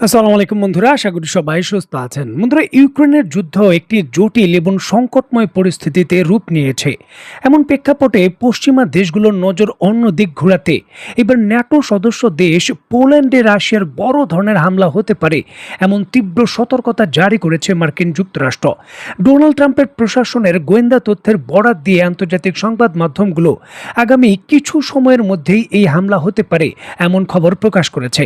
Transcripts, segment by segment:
আসসালামু আলাইকুম বন্ধুরা, আশা করি সবাই সুস্থ আছেন। বন্ধুরা, ইউক্রেনের যুদ্ধ একটি জটিল এবং সংকটময় পরিস্থিতিতে রূপ নিয়েছে। এমন প্রেক্ষাপটে পশ্চিমা দেশগুলোর নজর অন্য দিক ঘোরাতে এবার ন্যাটো সদস্য দেশ পোল্যান্ডে রাশিয়ার বড় ধরনের হামলা হতে পারে এমন তীব্র সতর্কতা জারি করেছে মার্কিন যুক্তরাষ্ট্র। ডোনাল্ড ট্রাম্পের প্রশাসনের গোয়েন্দা তথ্যের বরাত দিয়ে আন্তর্জাতিক সংবাদ মাধ্যমগুলো আগামী কিছু সময়ের মধ্যেই এই হামলা হতে পারে এমন খবর প্রকাশ করেছে।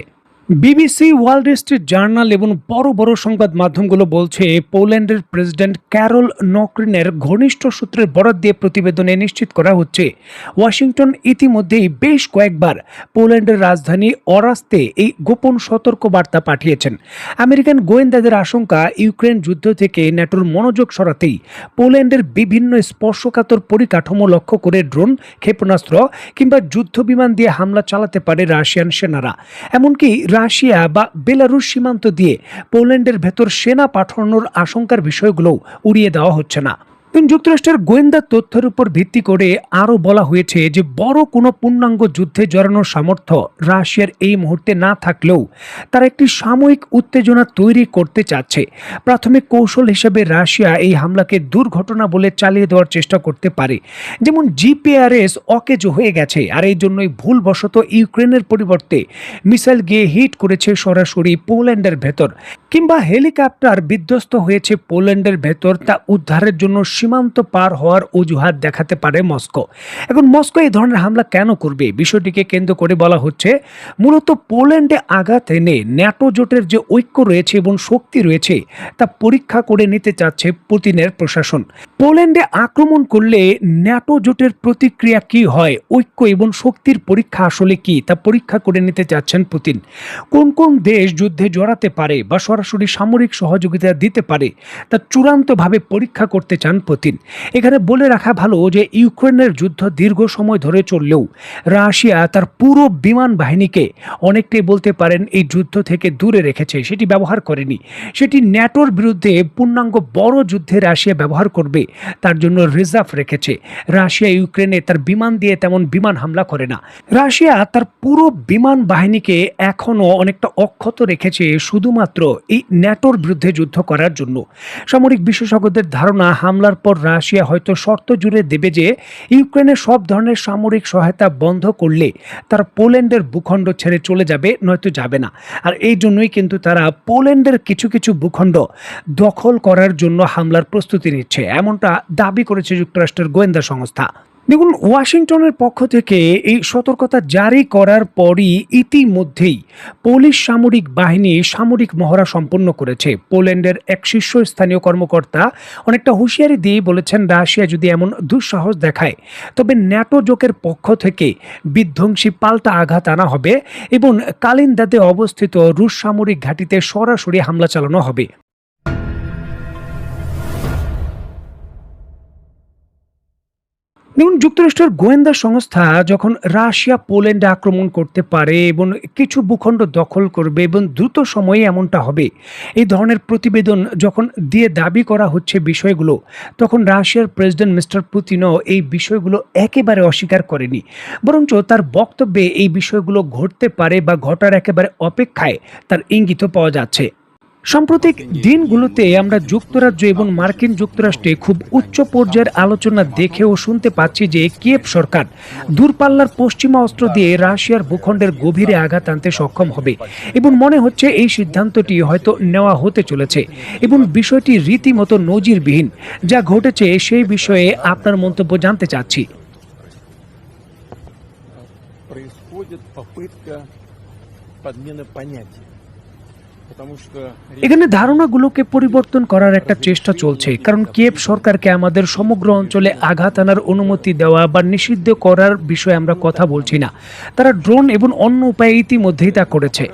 বিবিসি, ওয়াল স্ট্রিট জার্নাল এবং বড় বড় সংবাদ মাধ্যমগুলো বলছে, পোল্যান্ডের প্রেসিডেন্ট ক্যারল নক্রিনের ঘনিষ্ঠ সূত্রের বরাত দিয়ে প্রতিবেদনে নিশ্চিত করা হচ্ছে, ওয়াশিংটন ইতিমধ্যেই বেশ কয়েকবার পোল্যান্ডের রাজধানী অরাস্তে এই গোপন সতর্ক বার্তা পাঠিয়েছেন। আমেরিকান গোয়েন্দাদের আশঙ্কা, ইউক্রেন যুদ্ধ থেকে ন্যাটোর মনোযোগ সরাতেই পোল্যান্ডের বিভিন্ন স্পর্শকাতর পরিকাঠামো লক্ষ্য করে ড্রোন, ক্ষেপণাস্ত্র কিংবা যুদ্ধ বিমান দিয়ে হামলা চালাতে পারে রাশিয়ান সেনারা। এমনকি রাশিয়া বা বেলারুশ সীমান্ত দিয়ে পোল্যান্ডের ভেতর সেনা পাঠানোর আশঙ্কার বিষয়গুলোও উড়িয়ে দেওয়া হচ্ছে না। যুক্তরাষ্ট্রের গোয়েন্দা তথ্যের উপর ভিত্তি করে আরও বলা হয়েছে যে বড় কোনো পূর্ণাঙ্গ যুদ্ধে জড়ানোর সামর্থ্য রাশিয়ার এই মুহূর্তে না থাকলেও তারা একটি সাময়িক উত্তেজনা তৈরি করতে চাচ্ছে। প্রাথমিক কৌশল হিসেবে রাশিয়া এই হামলাকে দুর্ঘটনা বলে চালিয়ে দেওয়ার চেষ্টা করতে পারে। যেমন জিপিআরএস অকেজো হয়ে গেছে, আর এই জন্যই ভুলবশত ইউক্রেনের পরিবর্তে মিসাইল গিয়ে হিট করেছে সরাসরি পোল্যান্ডের ভেতর, কিংবা হেলিকপ্টার বিধ্বস্ত হয়েছে পোল্যান্ডের ভেতর, তা উদ্ধারের জন্য সীমান্ত পার হওয়ার অজুহাত দেখাতে পারে মস্কো। এখন মস্কো এই ধরনের হামলা কেন করবে, বিষয়টিকে কেন্দ্র করে বলা হচ্ছে, মূলত পোল্যান্ডে আঘাত এনে ন্যাটো জোটের যে ঐক্য রয়েছে এবং শক্তি রয়েছে তা পরীক্ষা করে নিতে চাচ্ছে পুতিনের প্রশাসন। পোল্যান্ডে আক্রমণ করলে ন্যাটো জোটের প্রতিক্রিয়া কি হয়, ঐক্য এবং শক্তির পরীক্ষা আসলে কি, তা পরীক্ষা করে নিতে চাচ্ছেন পুতিন। কোন কোন দেশ যুদ্ধে জড়াতে পারে বা সরাসরি সামরিক সহযোগিতা দিতে পারে তা চূড়ান্তভাবে পরীক্ষা করতে চান পুতিন। এখানে বলে রাখা ভালো যে ইউক্রেনের যুদ্ধ দীর্ঘ সময় ধরে চললেও রাশিয়া তার পুরো বিমান বাহিনীকে অনেকটাই বলতে পারেন এই যুদ্ধ থেকে দূরে রেখেছে, সেটি ব্যবহার করেনি। সেটি ন্যাটোর বিরুদ্ধে পূর্ণাঙ্গ বড় যুদ্ধে রাশিয়া ব্যবহার করবে তার জন্য রিজার্ভ রেখেছে। রাশিয়া ইউক্রেনে তার বিমান দিয়ে তেমন বিমান হামলা করে না। রাশিয়া তার পুরো বিমান বাহিনীকে এখনও অনেকটা অক্ষত রেখেছে শুধুমাত্র এই ন্যাটোর বিরুদ্ধে যুদ্ধ করার জন্য। সামরিক বিশেষজ্ঞদের ধারণা, হামলার পর রাশিয়া হয়তো শর্ত জুড়ে দেবে যে ইউক্রেনের সব ধরনের সামরিক সহায়তা বন্ধ করলে তারা পোল্যান্ডের ভূখণ্ড ছেড়ে চলে যাবে, নয়তো যাবে না। আর এই জন্যই কিন্তু তারা পোল্যান্ডের কিছু কিছু ভূখণ্ড দখল করার জন্য হামলার প্রস্তুতি নিচ্ছে, এমনটা দাবি করেছে যুক্তরাষ্ট্রের গোয়েন্দা সংস্থা। দেখুন, ওয়াশিংটনের পক্ষ থেকে এই সতর্কতা জারি করার পরই ইতিমধ্যেই পোলিশ সামরিক বাহিনী সামরিক মহড়া সম্পন্ন করেছে। পোল্যান্ডের এক শীর্ষস্থানীয় কর্মকর্তা অনেকটা হুঁশিয়ারি দিয়ে বলেছেন, রাশিয়া যদি এমন দুঃসাহস দেখায় তবে ন্যাটো জোটের পক্ষ থেকে বিধ্বংসী পাল্টা আঘাত আনা হবে এবং কালিনদাতে অবস্থিত রুশ সামরিক ঘাঁটিতে সরাসরি হামলা চালানো হবে। দেখুন, যুক্তরাষ্ট্রের গোয়েন্দা সংস্থা যখন রাশিয়া পোল্যান্ডে আক্রমণ করতে পারে এবং কিছু ভূখণ্ড দখল করবে এবং দ্রুত সময়ে এমনটা হবে, এই ধরনের প্রতিবেদন যখন দিয়ে দাবি করা হচ্ছে বিষয়গুলো, তখন রাশিয়ার প্রেসিডেন্ট মিস্টার পুতিনও এই বিষয়গুলো একেবারে অস্বীকার করেনি। বরঞ্চ তার বক্তব্যে এই বিষয়গুলো ঘটতে পারে বা ঘটার একেবারে অপেক্ষায় তার ইঙ্গিত পাওয়া যাচ্ছে। সাম্প্রতিক দিনগুলোতে আমরা যুক্তরাজ্য এবং মার্কিন যুক্তরাষ্ট্রে খুব উচ্চ পর্যায়ের আলোচনা দেখে ও শুনতে পাচ্ছি যে কিয়েভ সরকার দূরপাল্লার পশ্চিমা অস্ত্র দিয়ে রাশিয়ার ভূখণ্ডের গভীরে আঘাত আনতে সক্ষম হবে, এবং মনে হচ্ছে এই সিদ্ধান্তটি হয়তো নেওয়া হতে চলেছে এবং বিষয়টি রীতিমতো নজিরবিহীন। যা ঘটেছে সেই বিষয়ে আপনার মন্তব্য জানতে চাচ্ছি। এখানে ধারণাগুলোকে পরিবর্তন করার একটা চেষ্টা চলছে, কারণ কিয়েভ সরকারকে আমাদের সমগ্র অঞ্চলে আঘাত আনার অনুমতি দেওয়া বা নিষিদ্ধ করার বিষয়ে আমরা কথা বলছি না। তারা ড্রোন এবং অন্য উপায়ে ইতিমধ্যেই তা করেছে।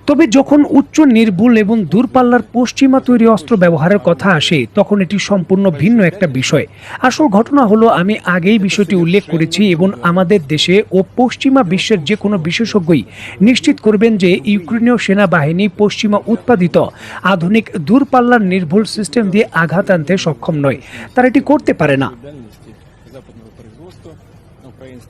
তবে যখন উচ্চ নির্ভুল এবং দূরপাল্লার পশ্চিমা তৈরি অস্ত্র ব্যবহারের কথা আসে, তখন এটি সম্পূর্ণ ভিন্ন একটা বিষয়। আসল ঘটনা হলো, আমি আগেই বিষয়টি উল্লেখ করেছি এবং আমাদের দেশে ও পশ্চিমা বিশ্বের যে কোনো বিশেষজ্ঞই নিশ্চিত করবেন যে ইউক্রেনীয় সেনাবাহিনী পশ্চিমা উৎপাদিত আধুনিক দূরপাল্লার নির্ভুল সিস্টেম দিয়ে আঘাত আনতে সক্ষম নয়। তারা এটি করতে পারে না।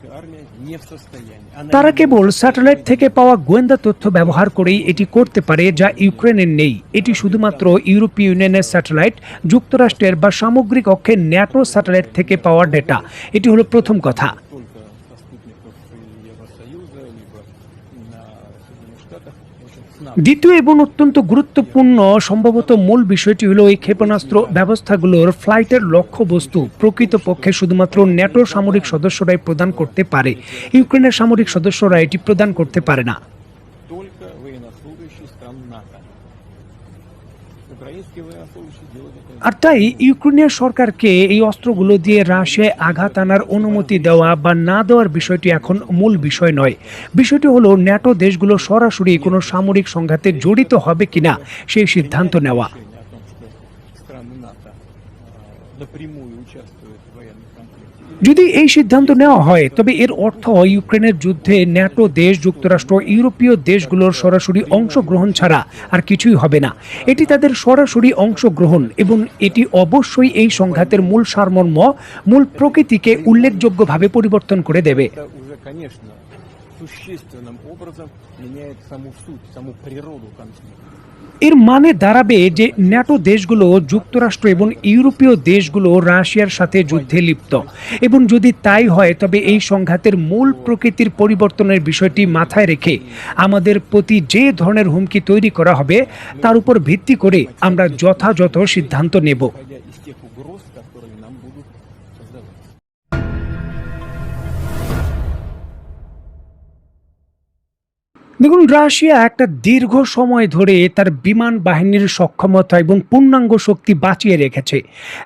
российская армия не в состоянии. Она তারা не কেবল может স্যাটেলাইট থেকে পাওয়া গোয়েন্দা তথ্য ব্যবহার করেই এটি করতে পারে, যা ইউক্রেনের নেই। এটি শুধুমাত্র ইউরোপীয় ইউনিয়নের স্যাটেলাইট, যুক্তরাষ্ট্রের বা সামগ্রিক অক্ষে ন্যাটো স্যাটেলাইট থেকে পাওয়া ডেটা। এটি হলো প্রথম কথা। только со спутников Евросоюза, либо на Соединенных Штатах. В общем, с НАТО. দ্বিতীয় এবং অত্যন্ত গুরুত্বপূর্ণ সম্ভবত মূল বিষয়টি হলো এই ক্ষেপণাস্ত্র ব্যবস্থাগুলোর ফ্লাইটের লক্ষ্যবস্তু প্রকৃতপক্ষে শুধুমাত্র ন্যাটোর সামরিক সদস্যরাই প্রদান করতে পারে। ইউক্রেনের সামরিক সদস্যরা এটি প্রদান করতে পারে না। Только военнослужащие стран НАТО. Украинские военнослужащие делают это. আর তাই ইউক্রেনীয় সরকারকে এই অস্ত্রগুলো দিয়ে রাশিয়ায় আঘাত আনার অনুমতি দেওয়া বা না দেওয়ার বিষয়টি এখন মূল বিষয় নয়। বিষয়টি হলো ন্যাটো দেশগুলো সরাসরি কোনো সামরিক সংঘাতে জড়িত হবে কিনা সেই সিদ্ধান্ত নেওয়া। Решение о том, что страны НАТО напрямую участвуют в военных конфликтах. যদি এই সিদ্ধান্ত নেওয়া হয়, তবে এর অর্থ ইউক্রেনের যুদ্ধে ন্যাটো দেশ, যুক্তরাষ্ট্র, ইউরোপীয় দেশগুলোর সরাসরি অংশগ্রহণ ছাড়া আর কিছুই হবে না। এটি তাদের সরাসরি অংশগ্রহণ এবং এটি অবশ্যই এই সংঘাতের মূল সারমর্ম, মূল প্রকৃতিকে উল্লেখযোগ্যভাবে পরিবর্তন করে দেবে। Это уже, конечно, существенным образом меняет саму суть, саму природу конфликта. এর মানে দাঁড়াবে যে ন্যাটো দেশগুলো, যুক্তরাষ্ট্র এবং ইউরোপীয় দেশগুলো রাশিয়ার সাথে যুদ্ধে লিপ্ত। এবং যদি তাই হয়, তবে এই সংঘাতের মূল প্রকৃতির পরিবর্তনের বিষয়টি মাথায় রেখে আমাদের প্রতি যে ধরনের হুমকি তৈরি করা হবে তার উপর ভিত্তি করে আমরা যথাযথ সিদ্ধান্ত নেব। Исходя из тех угроз, которые нам будут создаваться. দেখুন, রাশিয়া একটা দীর্ঘ সময় ধরে তার বিমান বাহিনীর সক্ষমতা এবং পূর্ণাঙ্গ শক্তি বাঁচিয়ে রেখেছে।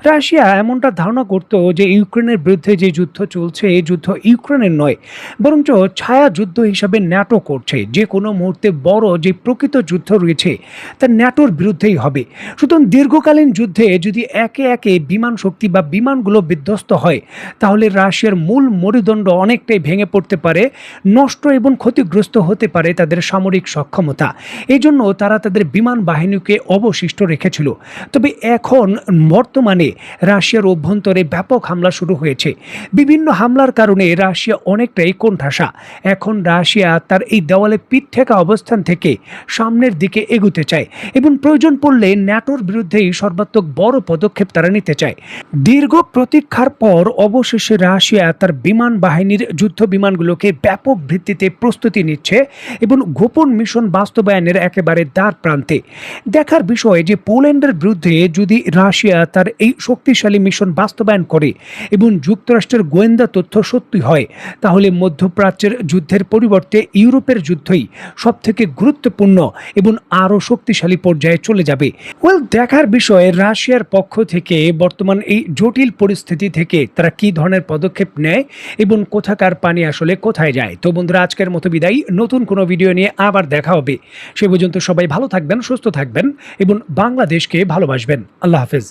রাশিয়া এমনটা ধারণা করত যে ইউক্রেনের বিরুদ্ধে যে যুদ্ধ চলছে, এই যুদ্ধ ইউক্রেনের নয়, বরঞ্চ ছায়া যুদ্ধ হিসাবে ন্যাটো করছে। যে কোনো মুহূর্তে বড় যে প্রকৃত যুদ্ধ রয়েছে তা ন্যাটোর বিরুদ্ধেই হবে। সুতরাং দীর্ঘকালীন যুদ্ধে যদি একে একে বিমান শক্তি বা বিমানগুলো বিধ্বস্ত হয়, তাহলে রাশিয়ার মূল মেরুদণ্ড অনেকটাই ভেঙে পড়তে পারে, নষ্ট এবং ক্ষতিগ্রস্ত হতে পারে তাদের সামরিক সক্ষমতা। এই জন্য তারা তাদের বিমান বাহিনীকে অবশিষ্ট রেখেছিল। তবে এখন বর্তমানে রাশিয়ার অভ্যন্তরে ব্যাপক হামলা শুরু হয়েছে। বিভিন্ন হামলার কারণে রাশিয়া অনেকটাই কোণঠাসা। এখন রাশিয়া তার এই দেওয়ালে পিঠ ঠেকা অবস্থান থেকে সামনের দিকে এগুতে চায় এবং প্রয়োজন পড়লে ন্যাটোর বিরুদ্ধেই সর্বাত্মক বড় পদক্ষেপ তারা নিতে চায়। দীর্ঘ প্রতীক্ষার পর অবশেষে রাশিয়া তার বিমান বাহিনীর যুদ্ধ বিমানগুলোকে ব্যাপক ভিত্তিতে প্রস্তুতি নিচ্ছে এবং গোপন মিশন বাস্তবায়নের একেবারে দ্বার প্রান্তে। দেখার বিষয় যে পোল্যান্ডের বিরুদ্ধে যদি রাশিয়া তার এই শক্তিশালী মিশন বাস্তবায়ন করে এবং যুক্তরাষ্ট্রের গোয়েন্দা তথ্য সত্যি হয়, তাহলে মধ্যপ্রাচ্যের যুদ্ধের পরিবর্তে ইউরোপের যুদ্ধই সবথেকে গুরুত্বপূর্ণ এবং আরও শক্তিশালী পর্যায়ে চলে যাবে। দেখার বিষয়ে রাশিয়ার পক্ষ থেকে বর্তমান এই জটিল পরিস্থিতি থেকে তারা কি ধরনের পদক্ষেপ নেয় এবং কোথাকার পানি আসলে কোথায় যায়। তো বন্ধুরা, আজকের মতো বিদায়। নতুন কোনো ভিডিও নিয়ে আবার দেখা হবে। সে পর্যন্ত সবাই ভালো থাকবেন, সুস্থ থাকবেন এবং বাংলাদেশকে ভালোবাসবেন। আল্লাহ হাফেজ।